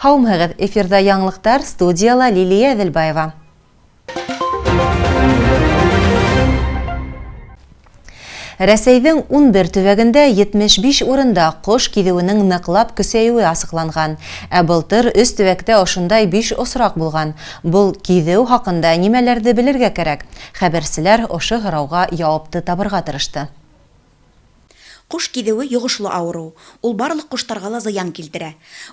Һаумыгыз, эфирда яңлыктар, студияла Лилия Әҙелбаева. Рәсәйҙең 11 төбәгендә 75 урында ҡош киҙеүенең ныҡлап көсәйеүе асыҡланған. Ә былтыр 3 төбәктә ошондай 5 осраҡ булған. Был киҙеү хаҡында нимәләрҙе белергә кәрәк? Хәбәрселәр ошо һорауға яуапты табырға тырышты. Ҡош киҙеүе йоғошло ауырыу. Ул барлыҡ ҡоштарға ла зыян килтерә.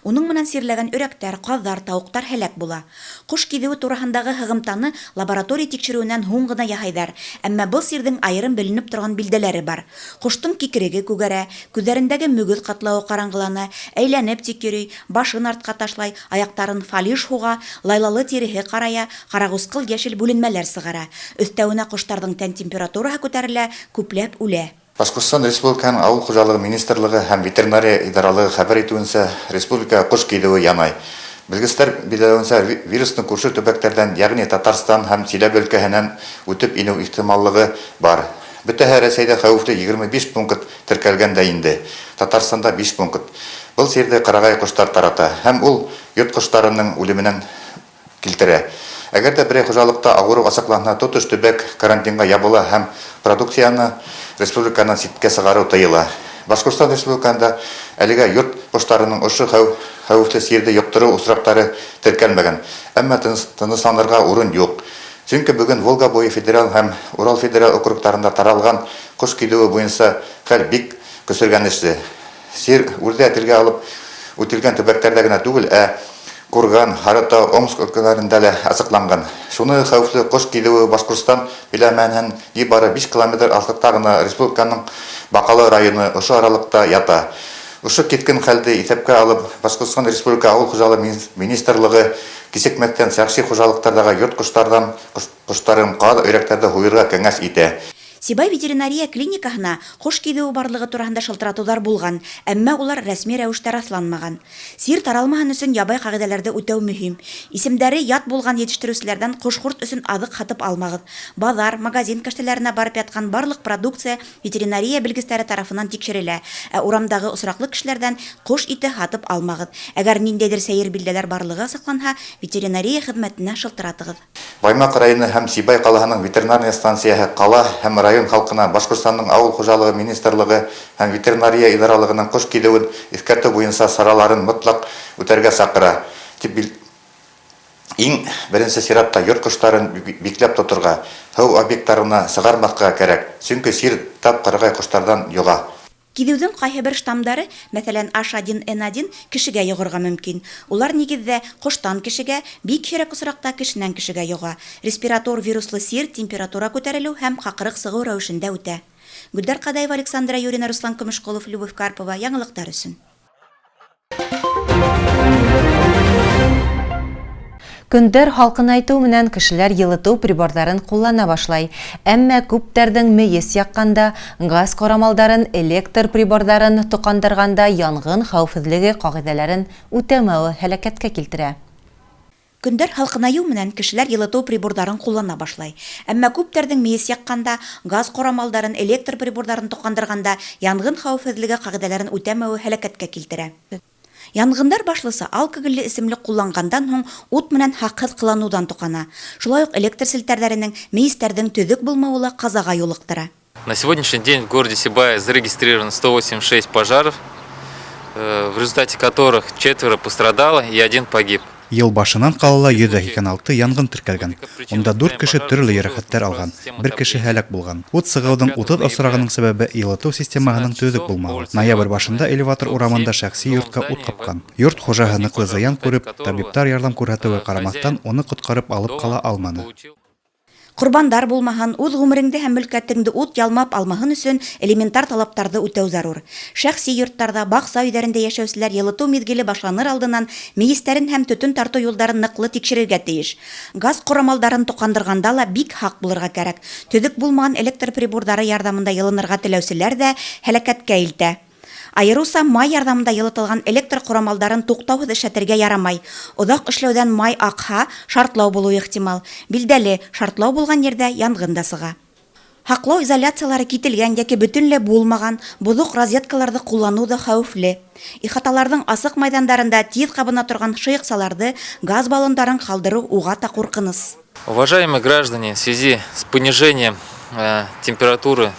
Уның менән сирләгән өрәктәр, ҡаҙҙар, тауыҡтар һәләк була. Ҡош киҙеүе тураһындағы һығымтаны лаборатория тикшереүенән һуң ғына яһайҙар. Әммә был сирҙең айырым беленеп торған билдәләре бар. Ҡоштоң кикереге күгәрә, күҙҙәрендәге мөгөҙ ҡатлауы ҡараңғылана, әйләнеп тик йөрөй, башын артҡа ташлай, аяҡтарын фалиш һуға, лайлалы тиреһе ҡарая, ҡарағусҡыл йәшел бүленмәләр сығара. Өҫтәүенә ҡоштарҙың тән температураһы күтәрелә, күпләп үлә. Башҡортостан Республиканың ауыл хужалығы министрлығы һәм ветеринария идаралығы хәбәр итеүенсә, республика ҡош киҙеүе янай. Белгестәр билдәләүенсә, вирусның күрше төбәктәрҙән, ягъни Татарстан һәм Силәбе өлкәһенән үтеп инеү ихтималлығы бар. Бөтәһе Рәсәйҙә хәүефле 25 пункт теркәлгән дә инде. Татарстанда 5 пункт. Был сирҙе ҡарағай ҡоштар тарата һәм ул йорт ҡоштарының үлеменән килтерә. Әгәр дә берәй хужалыҡта ауырыу асыҡланһа, тотош төбәк карантинға ябыла һәм продукцияны республиканан ситкә сығарыу тыйыла. Башҡортостан республикаһында әлегә йорт ҡоштарының ошо хәүефле сирҙе йоҡтырыу осраҡтары теркәлмәгән. Әммә тынысланырға урын юҡ. Сөнки бөгөн Волга буйы федерал һәм Урал федерал округтарында таралған ҡош киҙеүе буйынса хәл бик көсөргәнешле. Сир үрҙә телгә алып үтелгән төбәктәрҙә генә түгел, Курган, Һарытау, Омск өлкәләрендә лә асыҡланған. Шуны хәүефле ҡош киҙеүе Башҡортостан биләмәһенән бары 5 километр алыҫлыҡта ғына республиканың Баҡалы районы ошо аралыҡта ята. Ошо киткән хәлде иҫәпкә алып, Башҡортостан Республика ауыл хужалығы министрлығы кисекмәктән шәхси хужалыҡтарҙағы йорт ҡоштарҙан ҡоштарын ҡаҙ өйрәктәрҙе һуйырға кәңәш итә. Сибай ветеринария клиникаһына ҡош киҙеүе барлығы тураһында шылтыратыуҙар булған, әммә улар рәсми рәүештә раҫланмаған. Сир таралмаһын өсөн ябай ҡағиҙәләрҙе үтәү мөһим. Исемдәре ят булған етештереүселәрҙән ҡош-ҡорт өсөн аҙыҡ һатып алмағыҙ. Баҙар, магазин кәштәләренә барып ятҡан барлыҡ продукция ветеринария белгестәре тарафынан тикшерелә. Ә урамдағы осраҡлы кешеләрҙән ҡош ите һатып алмағыҙ. Әгәр ниндәйҙер сәйер билдәләр барлығы асыҡланһа, ветеринария хеҙмәтенә шылтыратығыҙ. Баймаҡ районы һәм Сибай ҡалаһының ветеринария станцияһы ҡала һәм район халҡына Башҡортостандың ауыл хужалығы министрлығы һәм ветеринария идаралығының ҡош киҙеүен иҫкәртеү буйынса сараларын мотлаҡ үтәргә саҡыра. Иң беренсе сиратта йорт ҡоштарын бикләп тоторға, һыу объекттарына сығармаҫҡа кәрәк, сөнки сир тап ҡарағай ҡоштарҙан йоға. Киҙеүҙең ҡайһы бер штамдары, мәҫәлән H1N1 кешегә йоғорға мөмкин. Улар нигеҙҙә ҡоштан кешегә, бик һирәк осраҡта кешенән кешегә йоға. Респиратор вируслы сир температура күтәрелеү һәм ҡаҡырыҡ сығыу рәүешендә үтә. Гөлдәр Ҡадаева, Александра Юрина, Руслан Көмөшҡолов, Любовь Карпова. Яңылыҡтар өсөн. Көндәр һалҡынайтыу менән кешеләр йылытыу приборҙарын ҡуллана башлай. Әммә күптәрҙең мейес яҡҡанда, газ ҡорамалдарын, электр приборҙарын тоҡандырғанда янғын хәүефһеҙлеге ҡағиҙәләрен үтәмәүе һәләкәткә килтерә. Көндәр һалҡынайыу менән кешеләр йылытыу приборҙарын ҡуллана башлай. Әммә күптәрҙең мейес яҡҡанда, газ ҡорамалдарын, электр приборҙарын тоҡандырғанда янғын хәүефһеҙлеге ҡағиҙәләрен үтәмәүе һәләкәткә килтерә. Янғындар башлыса алкоголле эсемлек ҡулланғандан һуң ут менән хаҡһыҙ ҡыланыуҙан тоҡана. Шулай уҡ электр селтәрҙәренең, мейестәрҙең төҙөк булмауы ла ҡазаға юлыҡтыра. На сегодняшний день в городе Сибая зарегистрировано 186 пожаров, в результате которых 4 пострадало и 1 погиб. Йыл башынан ҡалала 186 янғын теркәлгән. Унда 4 кеше төрлө йәрәхәттәр алған, 1 кеше һәләк булған. Ут сығыуҙың 30 осрағының сәбәбе йылытыу системаһының төҙөк булмауы. Ноябрь башында элеватор урамында шәхси йортҡа ут ҡапҡан. Йорт хужаһы ныҡлы зыян күреп, табиптар ярҙам күрһәтеүгә ҡарамаҫтан, уны ҡотҡарып алып ҡала алманы. Ҡорбандар булмаһын, үҙ ғүмереңде һәм мөлкәтеңде ут ялмап алмаһын өсөн элементар талаптарҙы үтәү зарур. Шәхси йорттарҙа, баҡса өйҙәрендә йәшәүселәр йылытыу миҙгеле башланыр алдынан мейестәрен һәм төтөн тартыу юлдарын ныҡлы тикшерергә тейеш. Газ ҡорамалдарын тоҡандырғанда ла бик һаҡ булырға кәрәк. Төҙөк булмаған электр приборҙары ярҙамында йылынырға теләүселәр ҙә һәләкәткә илтә. Айырыуса май ярҙамында йылытылған электр ҡорамалдарын туҡтауһыҙ эшләтергә ярамай. Оҙаҡ эшләүҙән май аҡһа, шартлау булыуы ихтимал. Билдәле, шартлау булған ерҙә янғын да сыға. Һаклау изоляциялары кителгән яки бөтенләй булмаган бозык розеткаларны куллану да хәвефле. Ихаталарның асык майдандарында тиз кабына торган шыйксаларды, газ баллондарын калдыру уга та куркыныс. Уважаемые граждане, в связи с понижением температуры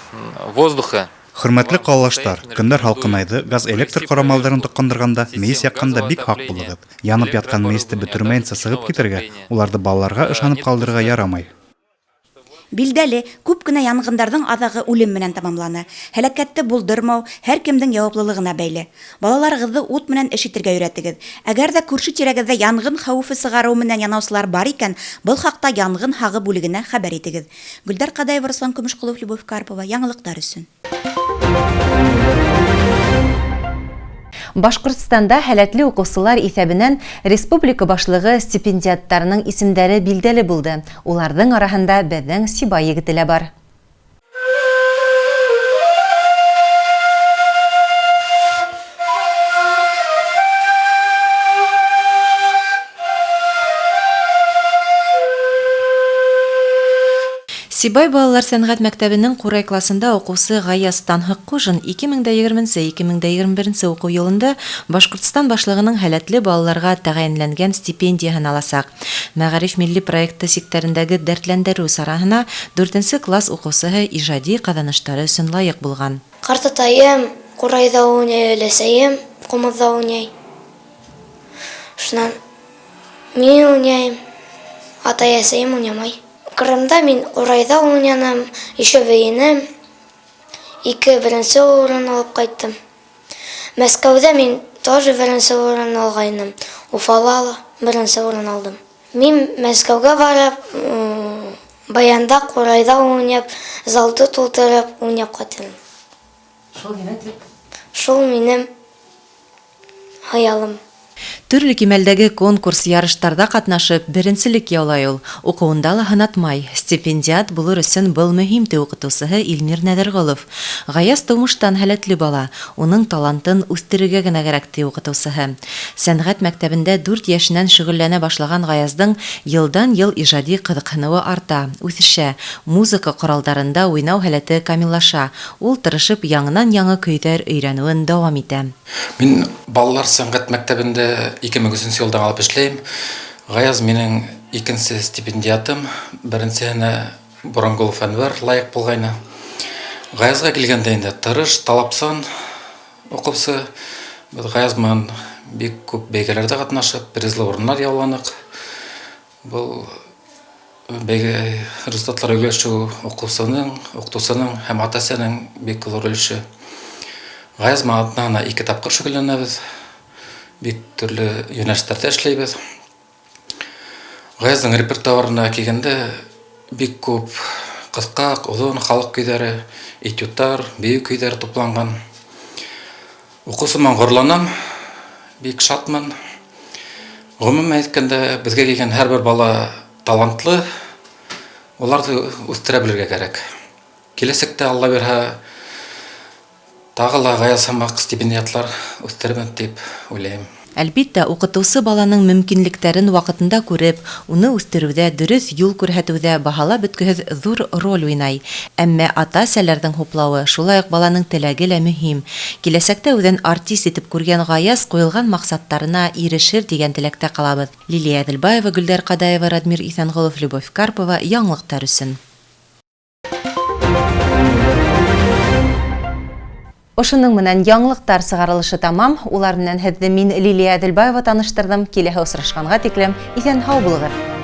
воздуха, Хөрмәтле каллаштар, көндәр халкынайды, газ электр корамалдарын токкандырганда, мейес якканда бик хак булыгыз. Янып яткан мейесте бөтөрмәенчә сыгып китергә, уларды балаларга ышанып калдырырга ярамай. Билдәле, күп кенә янгындарның азагы үлем менән тамамлана. Һәлакәтте булдырмау һәр кемнең яуаплылыгына бәйле. Балаларыгызны ут менән эш итәргә өйрәтегез. Әгәр дә күрше тирәгездә янгын хәвефе сыгару менән янаусылар бар икән, был хакта янгын хагы бүлегенә хәбәр итегез. Гөлдар Кадаева, Руслан Көмешкулов, Любовь Карпова, яңалыклар өчен. Башкортстанда һәләтле укучылар исәбеннән республика башлыгы стипендиаттарының исемдәре билдәле булды. Уларның арасында безнең Сибай егете лә бар. Сибай балалар сәнгать мәктәбенең Курай классында укучы Гаяз Танһык-Кужин 2020-2021 уку елында Башкортстан башлыгының һәләтле балаларга тәгаенләнгән стипендияһын аласак. Мәгариф милли проекты секторындагы дәртләндерү сараһына 4нче класс укучысы иҗади казанышлары өчен лаек булган. Картатайым, Курайда уйнай, өләсәем, Кумызда уйнай. Шуннан мин уйнайм, атай-әсәем уйнамай. Кырымда мин Курайда уйнаным, еще бейенем, 2-нче урын алып кайттым. Мәскәүдә мин тоже 1-нче урын алгайным. Уфала 1-нче урын алдым. Мин Мәскәүгә барып, Баянда Курайда уйнап, залды тултырып уйнап кайттым. Шул минем хаялым. Төрле кимәлдәге конкурс ярыштарда катнашып, беренчелек яулай ул. Укуында ла һынатмай. Стипендиат булыр өчен был мөһим укытучысы Илмир Нәдерголов. Гаяз тумыштан һәләтле бала. Уның талантын үстерергә генә кирәк укытучысы. Сәнгать мәктәбендә 4 яшеннән шөгыльләнә башлаган Гаязның елдан-ел иҗади кызыксынуы арта, үсешә. Музыка коралларында уйнау һәләте камиллаша. Ул тырышып яңаннан-яңа көйләр өйрәнүен дәвам итә. Мин балалар сәнгать мәктәбендә 2003 елдан алып эшләйм. Гаяз минең 2нче стипендиатым, 1нчене Борангулов Әнвәр лайык булгайны. Гаязга килгәндә инде тырыш, талапсан укучы. Без Гаяз менән бик күп бәйгеләрдә катнашып, призлы урыннар яуланык. Бу бәйге результатлар өлеше укучының һәм ата-әсәнең бик зур өлеше. Гаяз менән 2 тапкыр шөгыльләнәбез. Бик төрле юнәлештәрдә эшләйбез. Гаязның репертуарына килгәндә бик күп кыска, озын халык көйләре, этюдтар, бию көйләре тупланган. Укусыман горланам, бик шатман. Гомумән әйткәндә, безгә килгән һәрбер бала талантлы, уларны үстерә белергә кирәк. Киләсәктә Алла бирһә, тагы ла Гаяз һәм стипендиатлар үстерәмен дип уйлыйм. Әлбиттә, укытучы баланың мөмкинлекләрен вакытында күреп, уны үстерүдә, дөрес юл күрһәтүдә баһалап беткеһез зур роль уйнай. Әмма ата-әсәләрнең хуплавы, шулай ук баланың теләге лә мөһим. Киләсәктә үҙен артист итеп күргән Гаяз куелган максаттарына ирешер дигән теләктә калабыз. Лилия Әделбаева, Гөлдар Кадаева, Радмир Исәнғолов, Любовь Карпова, яңалыктар өчен. Ошының менән яңлыктар сыгарылышы тамам. Улар менән һеҙҙе мин Лилия Әделбаева таныштырдым. Киләһе осрашҡанға тиклем исән һау булығыҙ.